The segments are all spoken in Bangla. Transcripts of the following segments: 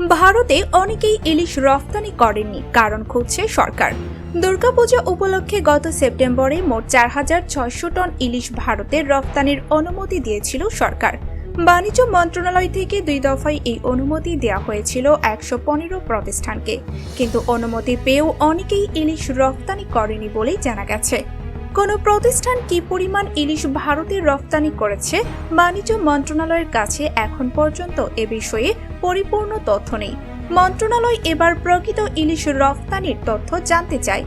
ভারতে অনেকেই ইলিশ রফতানি করেননি, কারণ খুঁজছে সরকার। দুর্গাপূজা উপলক্ষে গত সেপ্টেম্বরে মোট 4,600 টন ইলিশ ভারতে রফতানির অনুমতি দিয়েছিল সরকার। বাণিজ্য মন্ত্রণালয় থেকে 2 দফায় এই অনুমতি দেওয়া হয়েছিল 115 প্রতিষ্ঠানকে, কিন্তু অনুমতি পেয়েও অনেকেই ইলিশ রফতানি করেনি বলেই জানা গেছে। কোন প্রতিষ্ঠান কি পরিমাণ ইলিশ ভারতে রফতানি করেছে বাণিজ্য মন্ত্রণালয়ের কাছে এখন পর্যন্ত এ বিষয়ে পরিপূর্ণ তথ্য নেই। মন্ত্রণালয় এবার প্রকৃত ইলিশ রফতানির তথ্য জানতে চায়।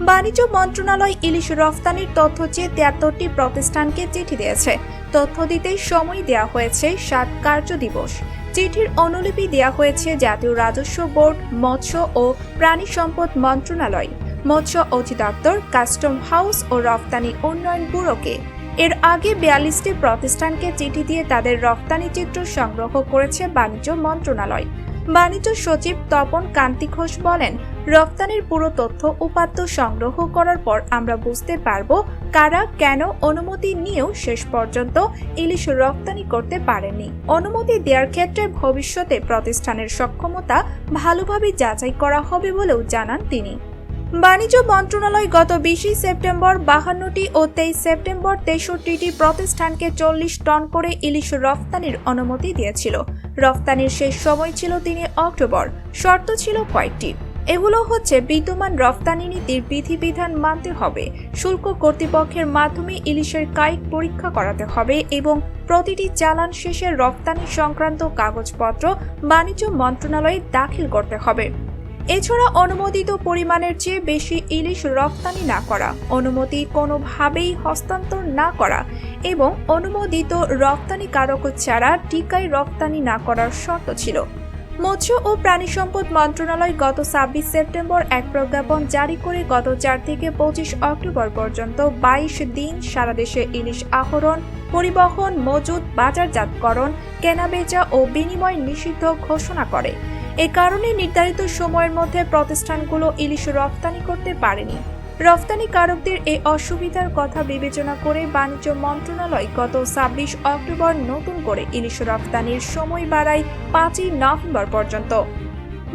বাণিজ্য মন্ত্রণালয় ইলিশ রফতানির তথ্য চেয়ে 73টি প্রতিষ্ঠানকে চিঠি দিয়েছে। তথ্য দিতে সময় দেওয়া হয়েছে 7 কার্য দিবস। চিঠির অনুলিপি দেওয়া হয়েছে জাতীয় রাজস্ব বোর্ড, মৎস্য ও প্রাণী সম্পদ মন্ত্রণালয়, মৎস্য অধিদপ্তর, কাস্টম হাউস ও রফতানি উন্নয়ন ব্যুরোকে। এর আগে 42টি প্রতিষ্ঠানকে চিঠি দিয়ে তাদের রফতানি চিত্র সংগ্রহ করেছে বাণিজ্য মন্ত্রণালয়। বাণিজ্য সচিব তপন কান্তি ঘোষ বলেন, রফতানির পুরো তথ্য উপাত্ত সংগ্রহ করার পর আমরা বুঝতে পারব কারা কেন অনুমতি নিয়েও শেষ পর্যন্ত ইলিশ রফতানি করতে পারেনি। অনুমতি দেওয়ার ক্ষেত্রে ভবিষ্যতে প্রতিষ্ঠানের সক্ষমতা ভালোভাবে যাচাই করা হবে বলেও জানান তিনি। বাণিজ্য মন্ত্রণালয় গত 20 সেপ্টেম্বর 52টি ও 23 সেপ্টেম্বর 63টি প্রতিষ্ঠানকে 40 টন করে ইলিশ রফতানির অনুমতি দিয়েছিল। রফতানির শেষ সময় ছিল 3 অক্টোবর। শর্ত ছিল কয়েকটি। এগুলো হচ্ছে, বিদ্যমান রফতানি নীতির বিধিবিধান মানতে হবে, শুল্ক কর্তৃপক্ষের মাধ্যমে ইলিশের কায়িক পরীক্ষা করাতে হবে এবং প্রতিটি চালান শেষে রফতানি সংক্রান্ত কাগজপত্র বাণিজ্য মন্ত্রণালয়ে দাখিল করতে হবে। এছাড়া অনুমোদিত পরিমাণের চেয়ে বেশি ইলিশ রফতানি না করা, অনুমতি কোনোভাবেই হস্তান্তর না করা এবং অনুমোদিত রফতানিকারক ছাড়া টিকায় রফতানি না করার শর্ত ছিল। মৎস্য ও প্রাণী সম্পদ মন্ত্রণালয় গত 26 সেপ্টেম্বর এক প্রজ্ঞাপন জারি করে গত 4 থেকে 25 অক্টোবর পর্যন্ত 22 দিন সারা দেশে ইলিশ আহরণ, পরিবহন, মজুত, বাজারজাতকরণ, কেনাবেচা ও বিনিময় নিষিদ্ধ ঘোষণা করে। এ কারণে নির্ধারিত সময়ের মধ্যে প্রতিষ্ঠানগুলো ইলিশ রফতানি করতে পারেনি। রফতানিকারকদের এই অসুবিধার কথা বিবেচনা করে বাণিজ্য মন্ত্রণালয় গত 26 অক্টোবর নতুন করে ইলিশ রফতানির সময় বাড়ায় 5 নভেম্বর পর্যন্ত।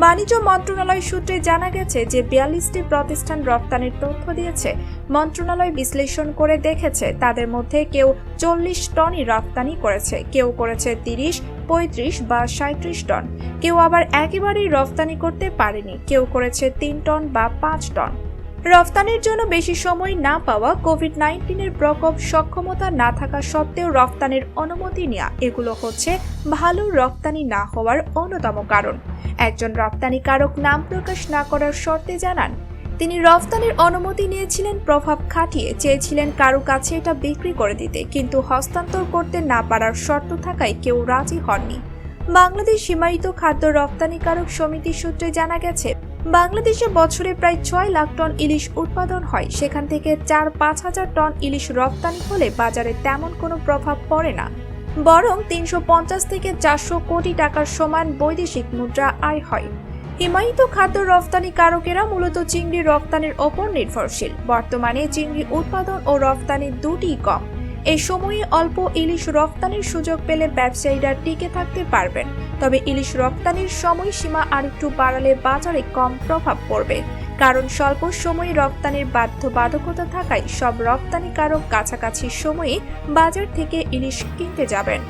বাণিজ্য মন্ত্রণালয় সূত্রে জানা গেছে যে 42টি প্রতিষ্ঠান রফতানির তথ্য দিয়েছে। মন্ত্রণালয় বিশ্লেষণ করে দেখেছে তাদের মধ্যে কেউ 40 টনই রফতানি করেছে, কেউ করেছে 30, 35 বা 37 টন, কেউ আবার একেবারেই রফতানি করতে পারেনি, কেউ করেছে 3 টন বা 5 টন। রফতানির জন্য বেশি সময় না পাওয়া, কোভিড-19 প্রকোপ, সক্ষমতা না থাকা সত্ত্বেও রফতানির অনুমতি নেওয়া, এগুলো হচ্ছে ভালো রফতানি না হওয়ার অন্যতম কারণ। একজন রপ্তানিকারক নাম প্রকাশ না করার শর্তে জানান, তিনি রফতানির অনুমতি নিয়েছিলেন প্রভাব খাটিয়ে, চেয়েছিলেন কারো কাছে এটা বিক্রি করে দিতে, কিন্তু হস্তান্তর করতে না পারার শর্ত থাকায় কেউ রাজি হননি। বাংলাদেশ সীমায়িত খাদ্য রপ্তানিকারক সমিতি সূত্রে জানা গেছে, বাংলাদেশে বছরে প্রায় 6 লাখ টন ইলিশ উৎপাদন হয়। সেখান থেকে 4-5 হাজার টন ইলিশ রপ্তানি হলে বাজারে তেমন কোনো প্রভাব পড়ে না, বরং 350 থেকে 400 কোটি টাকার সমান বৈদেশিক মুদ্রা আয় হয়। হিমায়িত খাদ্য রপ্তানিকারকেরা মূলত চিংড়ি রপ্তানির ওপর নির্ভরশীল। বর্তমানে চিংড়ি উৎপাদন ও রপ্তানি দুটিই কম। এই সময়ে অল্প ইলিশ রপ্তানির সুযোগ পেলে ব্যবসায়ীরা টিকে থাকতে পারবেন। তবে ইলিশ রপ্তানির সময়সীমা আরেকটু বাড়ালে বাজারে কম প্রভাব পড়বে, কারণ স্বল্প সময়ে রপ্তানির বাধ্যবাধকতা থাকায় সব রপ্তানিকারক কাছাকাছি সময়ে বাজার থেকে ইলিশ কিনতে যাবেন।